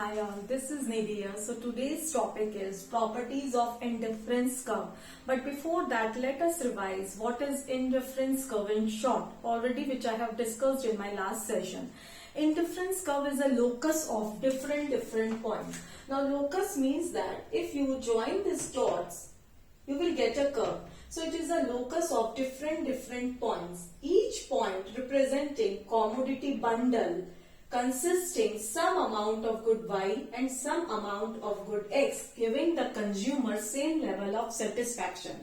Hi all, this is Nidia. So today's topic is properties of indifference curve. But before that, let us revise what is indifference curve in short, already which I have discussed in my last session. Indifference curve is a locus of different points. Now locus means that if you join these dots, you will get a curve. So it is a locus of different points. Each point representing commodity bundle consisting some amount of good Y and some amount of good X, giving the consumer same level of satisfaction.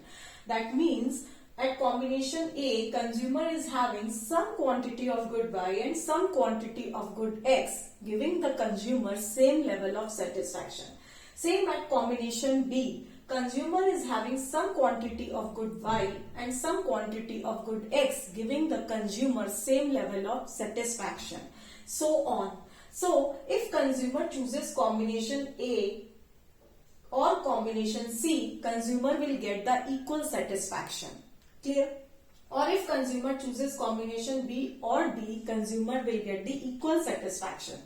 That means at combination A, consumer is having some quantity of good Y and some quantity of good X, giving the consumer same level of satisfaction. Same at combination B, consumer is having some quantity of good Y and some quantity of good X, giving the consumer same level of satisfaction. So on. So if consumer chooses combination A or combination C, consumer will get the equal satisfaction. Clear? Or if consumer chooses combination B or D, consumer will get the equal satisfaction.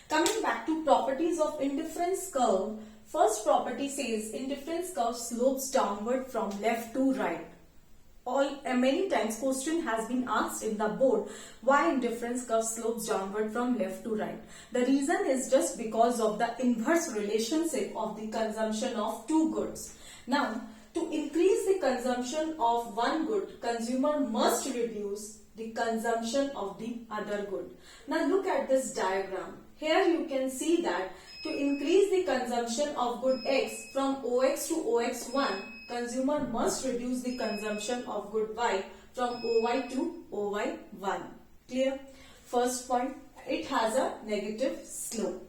Coming back to properties of indifference curve, first property says indifference curve slopes downward from left to right. Many times question has been asked in the board why indifference curve slopes downward from left to right. The reason is just because of the inverse relationship of the consumption of two goods. Now, to increase the consumption of one good, consumer must reduce the consumption of the other good. Now look at this diagram. Here you can see that to increase the consumption of good X from OX to OX1, consumer must reduce the consumption of good Y from OY to OY1. Clear? First point, it has a negative slope.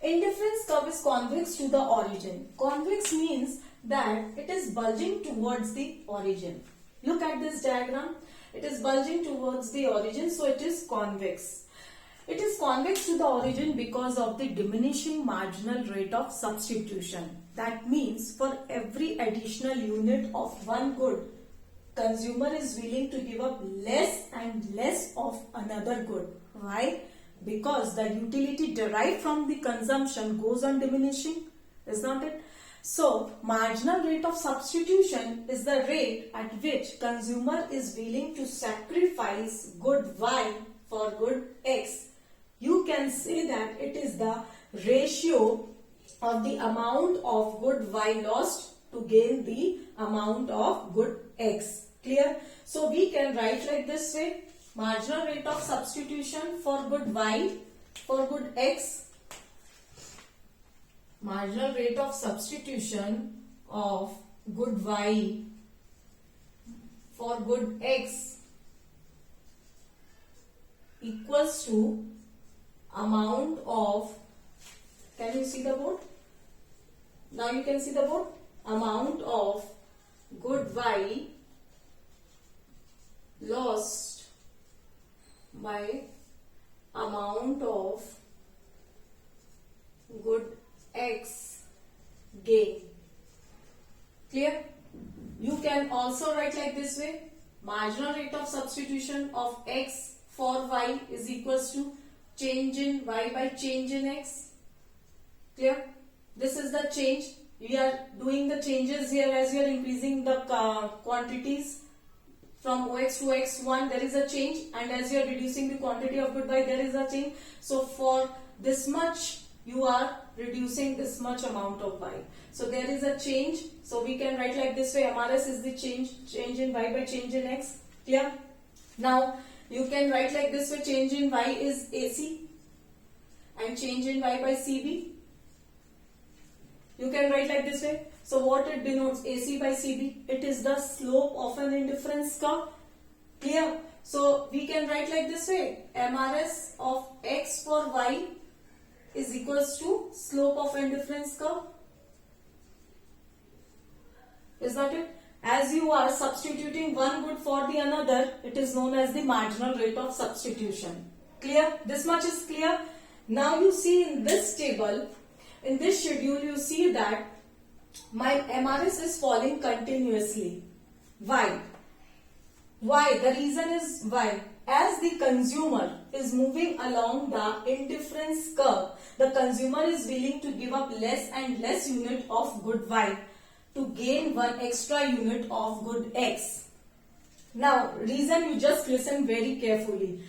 Indifference curve is convex to the origin. Convex means that it is bulging towards the origin. Look at this diagram. It is bulging towards the origin, so it is convex. It is convex to the origin because of the diminishing marginal rate of substitution. That means for every additional unit of one good, consumer is willing to give up less and less of another good. Why? Because the utility derived from the consumption goes on diminishing, is not it? So, marginal rate of substitution is the rate at which consumer is willing to sacrifice good Y for good X. You can say that it is the ratio of the amount of good Y lost to gain the amount of good X. Clear? So we can write like this way. Marginal rate of substitution for good Y for good X. Marginal rate of substitution of good Y for good X equals to amount of, can you see the board? Now you can see the board. Amount of good Y lost by amount of good X gain. Clear? You can also write like this way. Marginal rate of substitution of X for Y is equals to change in Y by change in X. Clear? This is the change. We are doing the changes here as we are increasing the quantities from OX to OX1, there is a change, and as you are reducing the quantity of good Y, there is a change. So for this much, you are reducing this much amount of Y. So there is a change. So we can write like this way. MRS is the change in Y by change in X. Clear? Now you can write like this way. Change in Y is AC and change in Y by CB. You can write like this way. So what it denotes, AC by CB, it is the slope of an indifference curve. Clear? So we can write like this way. MRS of X for Y is equals to slope of indifference curve. Is that it? As you are substituting one good for the another, it is known as the marginal rate of substitution. Clear? This much is clear. Now you see in this table, in this schedule, you see that my MRS is falling continuously. Why? Why? The reason is why? as the consumer is moving along the indifference curve, the consumer is willing to give up less and less unit of good Y to gain one extra unit of good X. Now, reason, you just listen very carefully.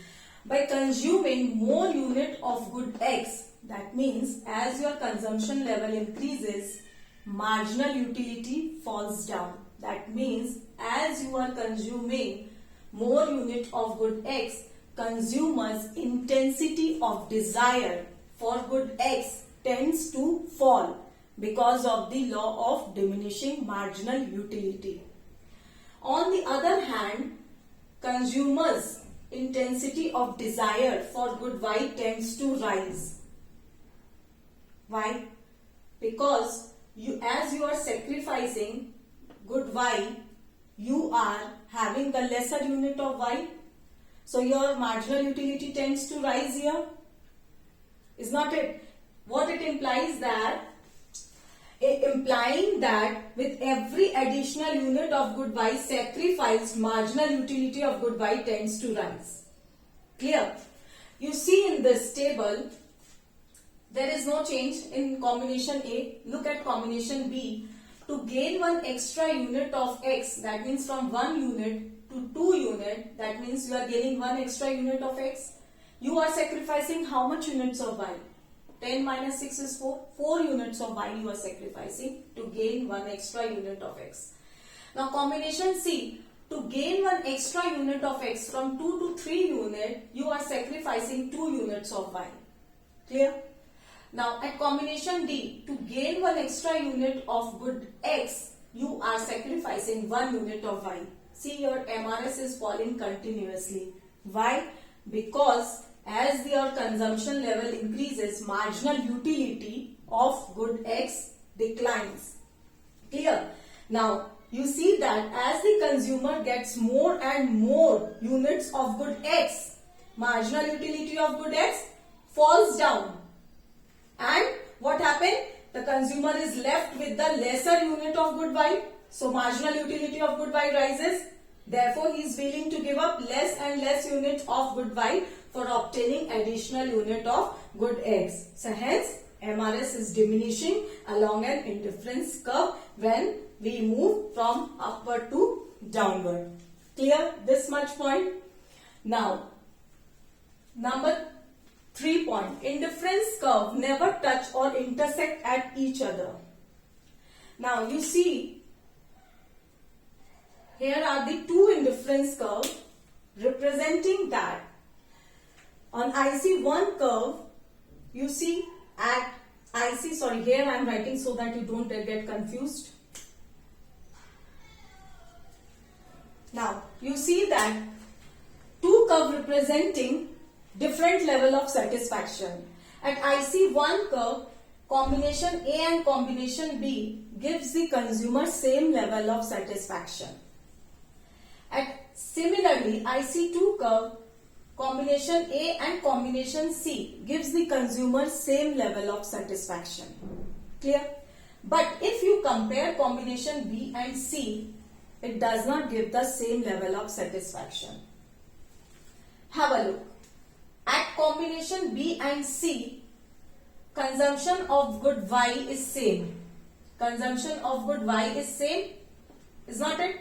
By consuming more unit of good X, that means as your consumption level increases, marginal utility falls down. That means as you are consuming more unit of good X, consumers' intensity of desire for good X tends to fall because of the law of diminishing marginal utility. On the other hand, consumers' intensity of desire for good Y tends to rise. Why? Because as you are sacrificing good Y, you are having the lesser unit of Y. So your marginal utility tends to rise here. Is not it? What it implies that? Implying that with every additional unit of good Y sacrificed, marginal utility of good Y tends to rise. Clear? You see in this table, there is no change in combination A. Look at combination B. To gain one extra unit of X, that means from 1 unit to 2 unit, that means you are gaining 1 extra unit of X. You are sacrificing how much units of Y? 10 minus 6 is 4. 4 units of Y you are sacrificing to gain 1 extra unit of X. Now combination C, to gain 1 extra unit of X from 2 to 3 unit, you are sacrificing 2 units of Y. Clear? Now at combination D, to gain 1 extra unit of good X, you are sacrificing 1 unit of Y. See, your MRS is falling continuously. Why? Because as your consumption level increases, marginal utility of good X declines. Clear? Now, you see that as the consumer gets more and more units of good X, marginal utility of good X falls down. And what happened? The consumer is left with the lesser unit of good Y. So, marginal utility of good Y rises. Therefore, he is willing to give up less and less unit of good Y for obtaining additional unit of good X. So, hence, MRS is diminishing along an indifference curve when we move from upward to downward. Clear this much point? Now, number 3 point. Indifference curve never touch or intersect at each other. Now, you see, here are the two indifference curves representing that. On IC1 curve, you see at IC, sorry, here I am writing so that you don't get confused. Now, you see that two curves representing different level of satisfaction. At IC1 curve, combination A and combination B gives the consumer same level of satisfaction. Similarly, IC2 curve, combination A and combination C gives the consumer same level of satisfaction. Clear? But if you compare combination B and C, it does not give the same level of satisfaction. Have a look. At combination B and C, consumption of good Y is same. Consumption of good Y is same. Is not it?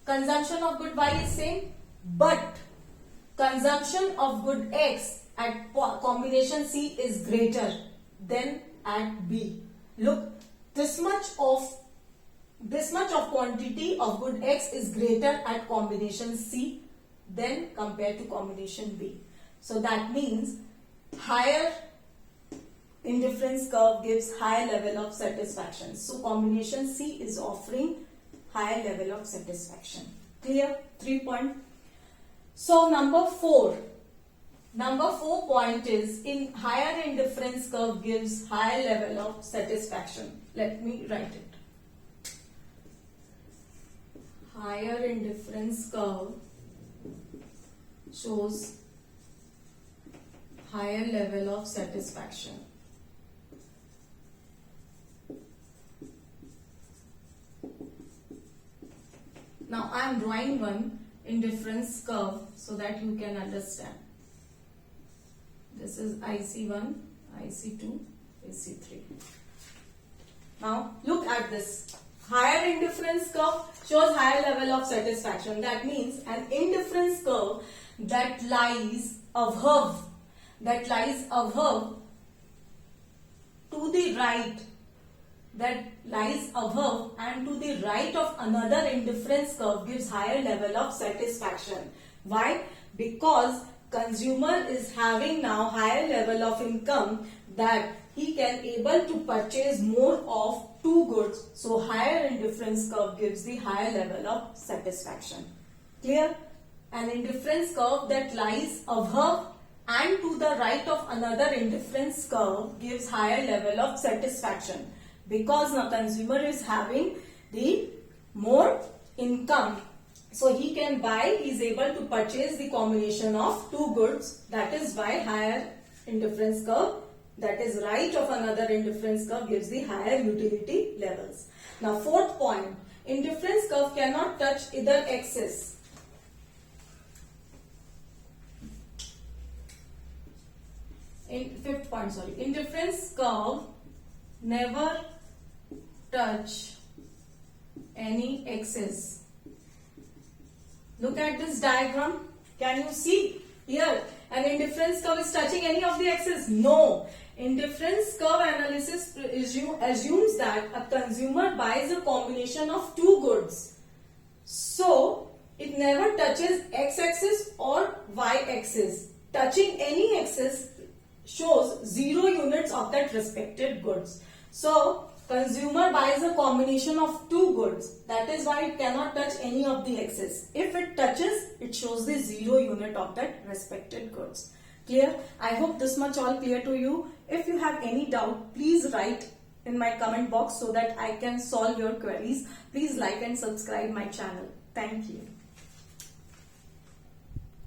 Consumption of good Y is same. But consumption of good X at combination C is greater than at B. Look, this much of quantity of good X is greater at combination C than compared to combination B. So that means higher indifference curve gives higher level of satisfaction. So combination C is offering higher level of satisfaction. Clear? 3 point. So number 4 point is in higher indifference curve gives higher level of satisfaction. Let me write it. Higher indifference curve shows higher level of satisfaction. Now I am drawing one indifference curve so that you can understand. This is IC1, IC2, IC3. Now look at this. Higher indifference curve shows higher level of satisfaction. That means an indifference curve that lies above to the right, that lies above and to the right of another indifference curve gives higher level of satisfaction. Why? Because consumer is having now higher level of income, that he can able to purchase more of two goods. So higher indifference curve gives the higher level of satisfaction. Clear? An indifference curve that lies above and to the right of another indifference curve gives higher level of satisfaction, because the consumer is having the more income, so he can buy, he is able to purchase the combination of two goods. That is why higher indifference curve, that is right of another indifference curve, gives the higher utility levels. Now fourth point, indifference curve cannot touch either axis. Fifth point, indifference curve never touch any axis. Look at this diagram. Can you see here an indifference curve is touching any of the axis? No. Indifference curve analysis assumes that a consumer buys a combination of two goods. So it never touches x-axis or y-axis. Touching any axis shows 0 units of that respected goods. So consumer buys a combination of two goods. That is why it cannot touch any of the axis. If it touches, it shows the 0 unit of that respected goods. Clear? I hope this much all clear to you. If you have any doubt, please write in my comment box so that I can solve your queries. Please like and subscribe my channel. Thank you.